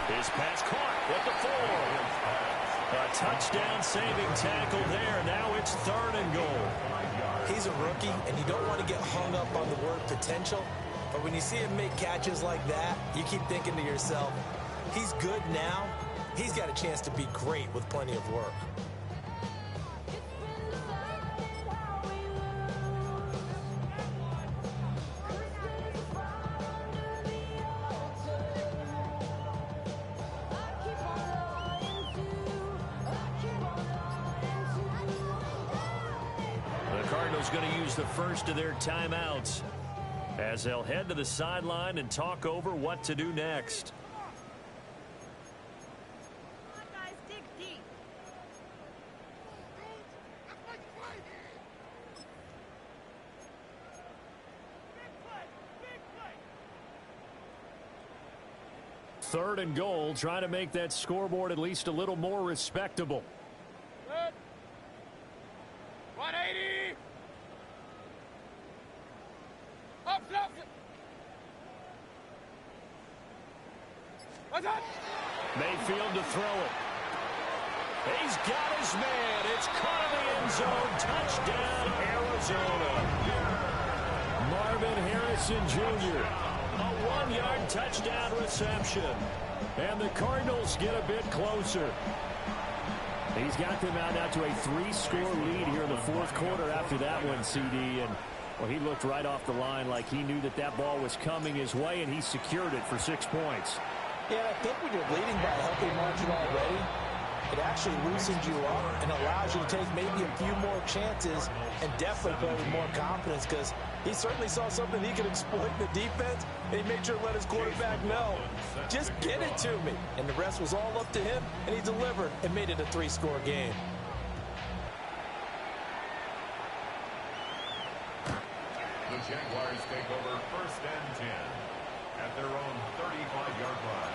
His pass caught at the 4. A touchdown saving tackle there. Now it's 3rd and goal. He's a rookie, and you don't want to get hung up on the word potential. But when you see him make catches like that, you keep thinking to yourself, he's good now. He's got a chance to be great with plenty of work. Going to use the first of their timeouts as they'll head to the sideline and talk over what to do next. Come on, guys, dig deep. Third and goal, trying to make that scoreboard at least a little more respectable. Good. 180! Mayfield to throw it. He's got his man. It's caught in the end zone. Touchdown, Arizona. Marvin Harrison Jr. A 1-yard touchdown reception. And the Cardinals get a bit closer. He's got them out now to a 3-score lead here in the 4th quarter after that one, CD. And well, he looked right off the line like he knew that that ball was coming his way, and he secured it for 6 points. Yeah, I think when you're leading by a healthy margin already, it actually loosens you up and allows you to take maybe a few more chances and definitely play with more confidence, because he certainly saw something he could exploit in the defense, and he made sure to let his quarterback know, just get it to me. And the rest was all up to him, and he delivered and made it a 3-score game. The Jaguars take over 1st and 10 at their own 35-yard line.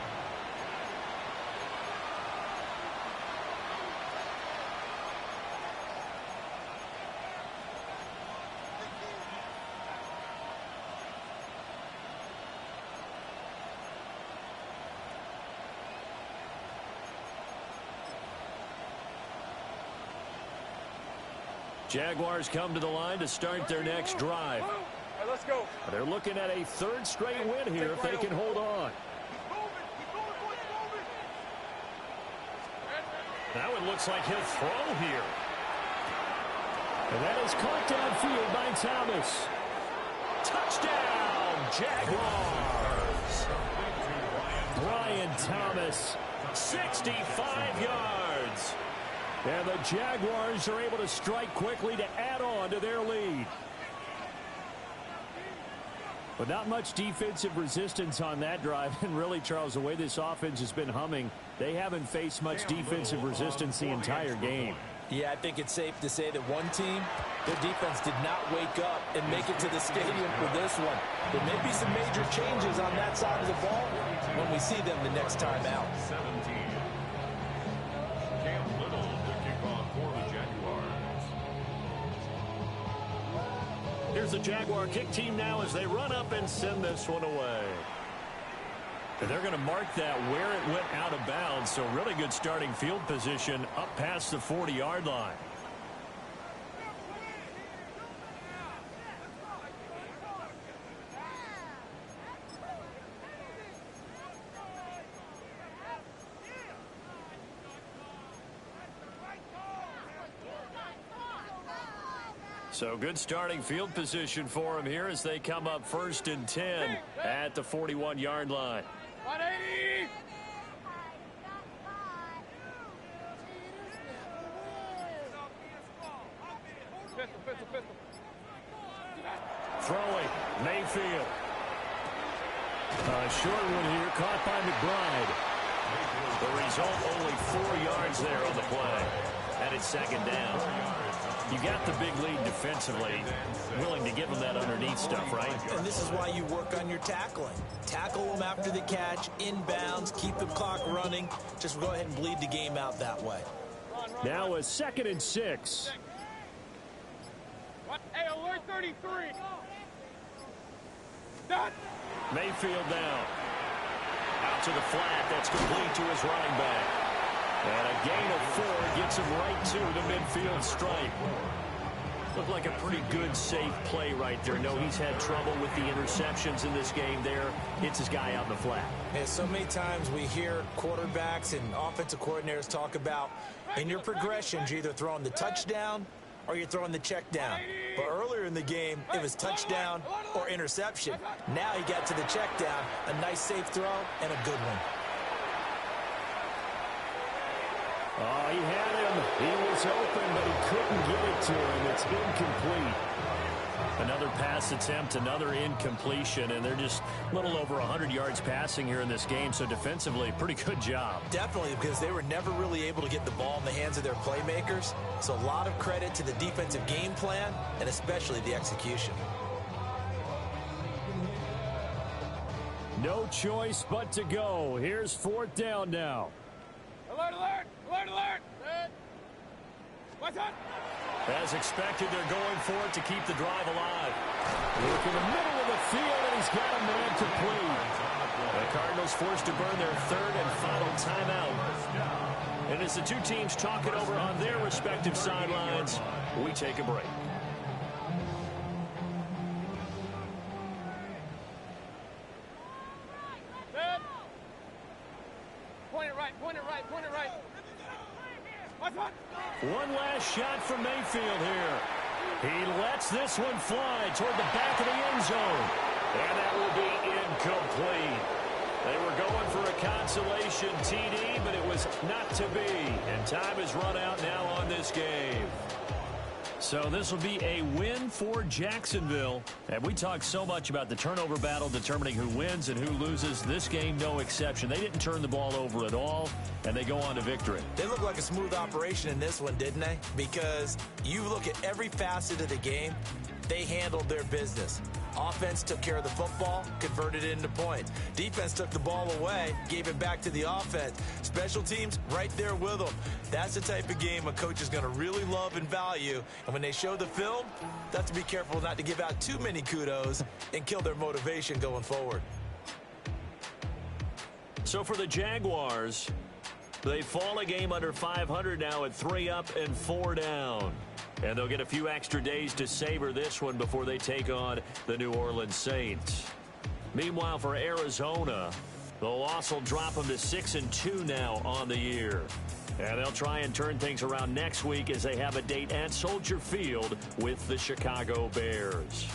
Jaguars come to the line to start their next drive. All right, let's go. They're looking at a 3rd straight win here if they can hold on. Now it looks like he'll throw here. And that is caught downfield by Thomas. Touchdown, Jaguars. Brian Thomas, 65 yards. And the Jaguars are able to strike quickly to add on to their lead. But not much defensive resistance on that drive. And really, Charles, the way this offense has been humming, they haven't faced much defensive resistance the entire game. Yeah, I think it's safe to say that one team, their defense did not wake up and make it to the stadium for this one. There may be some major changes on that side of the ball when we see them the next time out. 17. Cam Little to kick off for the Jaguars. Here's the Jaguar kick team now as they run up and send this one away. And they're going to mark that where it went out of bounds, so really good starting field position up past the 40-yard line. So good starting field position for them here as they come up 1st and 10 at the 41-yard line. 180! Pistol. Throwing, Mayfield. A short one here, caught by McBride. The result, only 4 yards there on the play. And it's second down. You got the big lead defensively, willing to give them that underneath stuff, right? And this is why you work on your tackling. Tackle them after the catch, inbounds, keep the clock running. Just go ahead and bleed the game out that way. Now a 2nd and 6. Hey, alert 33. Done. Mayfield down. Out to the flat. That's complete to his running back. And a gain of 4 gets him right to the midfield stripe. Looked like a pretty good, safe play right there. No, he's had trouble with the interceptions in this game there. Hits his guy out in the flat. Yeah, so many times we hear quarterbacks and offensive coordinators talk about in your progressions, you're either throwing the touchdown or you're throwing the check down. But earlier in the game, it was touchdown or interception. Now he got to the check down, a nice safe throw and a good one. Oh, he had him. He was open, but he couldn't get it to him. It's incomplete. Another pass attempt, another incompletion, and they're just a little over 100 yards passing here in this game, so defensively, pretty good job. Definitely, because they were never really able to get the ball in the hands of their playmakers, so a lot of credit to the defensive game plan and especially the execution. No choice but to go. Here's 4th down now. Alert, alert, alert, alert. What's up? As expected, they're going for it to keep the drive alive. Look in the middle of the field, and he's got a man complete. The Cardinals forced to burn their 3rd and final timeout. And as the two teams talk it over on their respective sidelines, we take a break. Point it right, point it right, point it right. What's up? One last shot from Mayfield here. He lets this one fly toward the back of the end zone. And that will be incomplete. They were going for a consolation TD, but it was not to be. And time is run out now on this game. So this will be a win for Jacksonville. And we talked so much about the turnover battle determining who wins and who loses. This game, no exception. They didn't turn the ball over at all, and they go on to victory. They look like a smooth operation in this one, didn't they? Because you look at every facet of the game, they handled their business. Offense took care of the football, converted it into points. Defense took the ball away, gave it back to the offense. Special teams right there with them. That's the type of game a coach is going to really love and value. And when they show the film, they have to be careful not to give out too many kudos and kill their motivation going forward. So for the Jaguars, they fall a game under 500 now at 3 up and 4 down. And they'll get a few extra days to savor this one before they take on the New Orleans Saints. Meanwhile, for Arizona, the loss will drop them to 6-2 now on the year. And they'll try and turn things around next week as they have a date at Soldier Field with the Chicago Bears.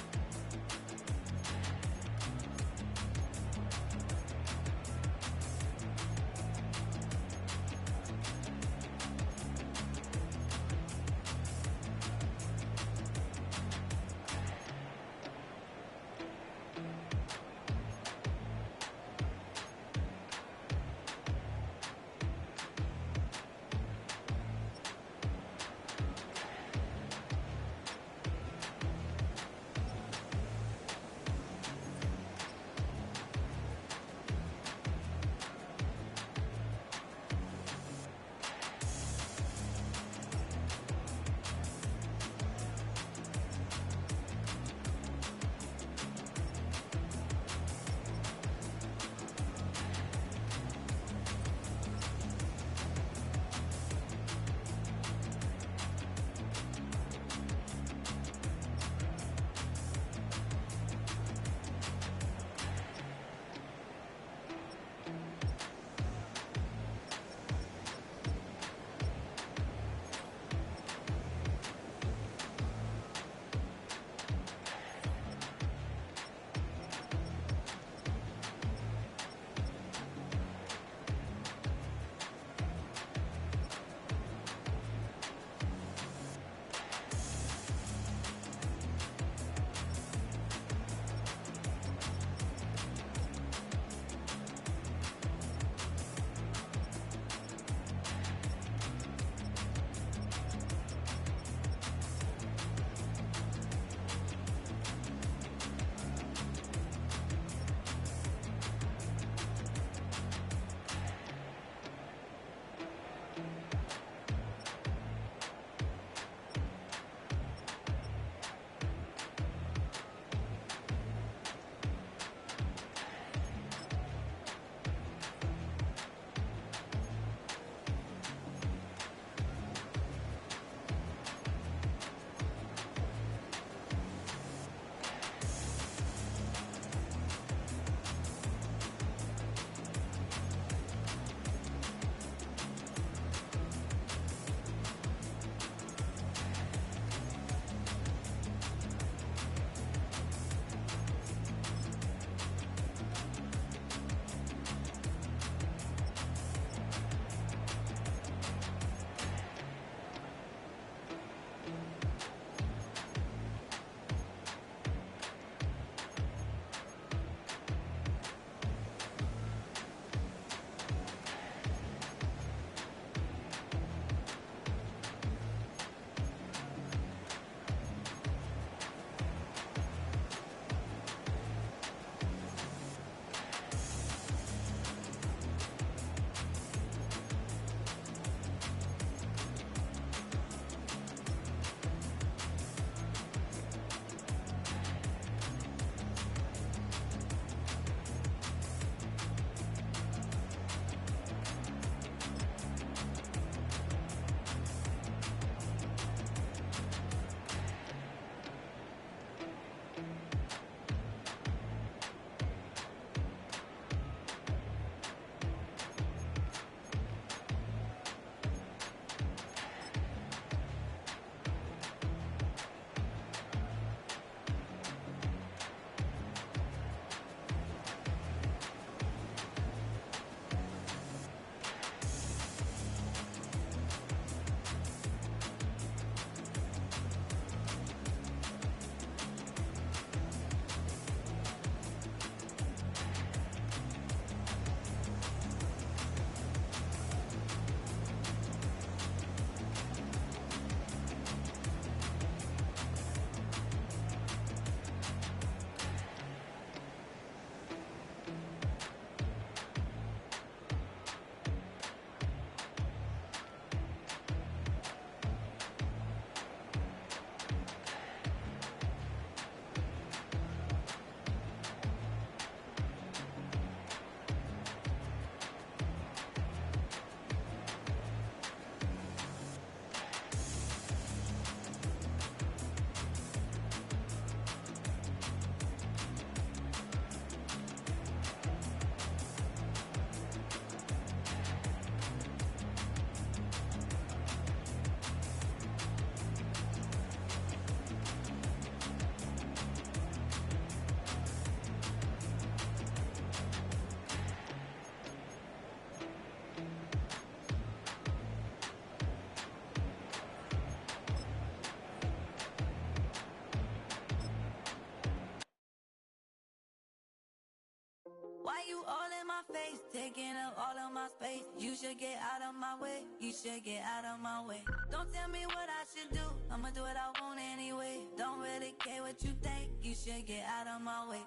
you all in my face, taking up all of my space? You should get out of my way, you should get out of my way. Don't tell me what I should do, I'ma do what I want anyway. Don't really care what you think, you should get out of my way.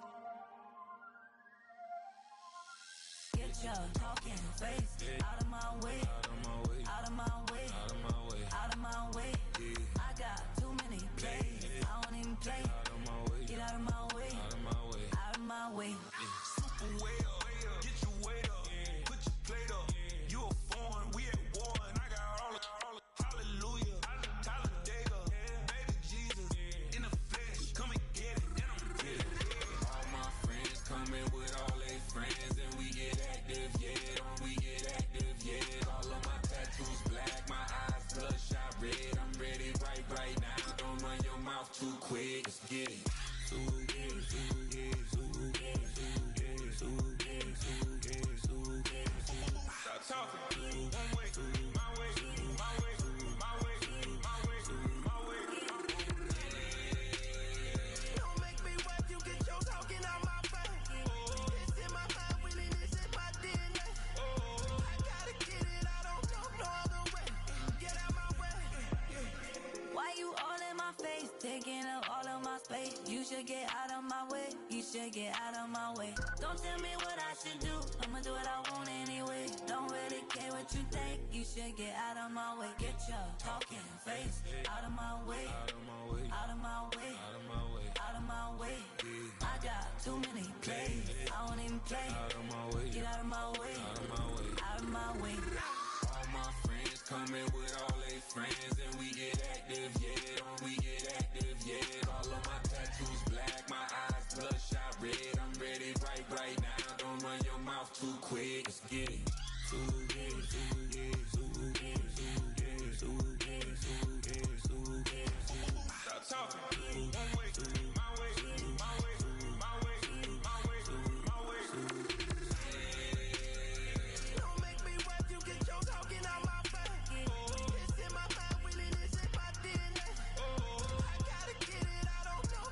Get your talking face out of my way, out of my way, out of my way, out of my way, out of my way. I got too many plays, I don't even play. Out of my way, get out of my way, out of my way, out of my way. Super way up, get your weight up, put your plate up. You a foreign, we at war, and I got all the hallelujah, Talladega, baby Jesus, in the flesh, come and get it, and I'm get it. All my friends coming with all their friends, and we get active, yeah, don't we get active, yeah. All of my tattoos black, my eyes bloodshot red, I'm ready right now. Don't run your mouth too quick, let's get it. Stop talking. One way, my way, my way, my way, my way, my way. Don't make me wipe you, get your talking out my face. It's in my mind, really, this is my DNA. I gotta get it, I don't know no other way. Get out my way. Why you all in my face, taking up all of my space? You should get out of my way, you should get out of my way. Don't tell me what I should do, I'ma do what I want anyway. Don't really care what you think, you should get out of my way. Get your talking face out of my way, out of my way, out of my way, out of my way, out of my way. I got too many plays, I don't even play. Out of my way, get out of my way, out of my way, out of my way. All my friends coming with all their friends, and we get active, yeah, don't we get active, yeah. All of my tattoos black, my eyes bloodshot red, I'm ready right now. Don't run your mouth too quick, let's get it.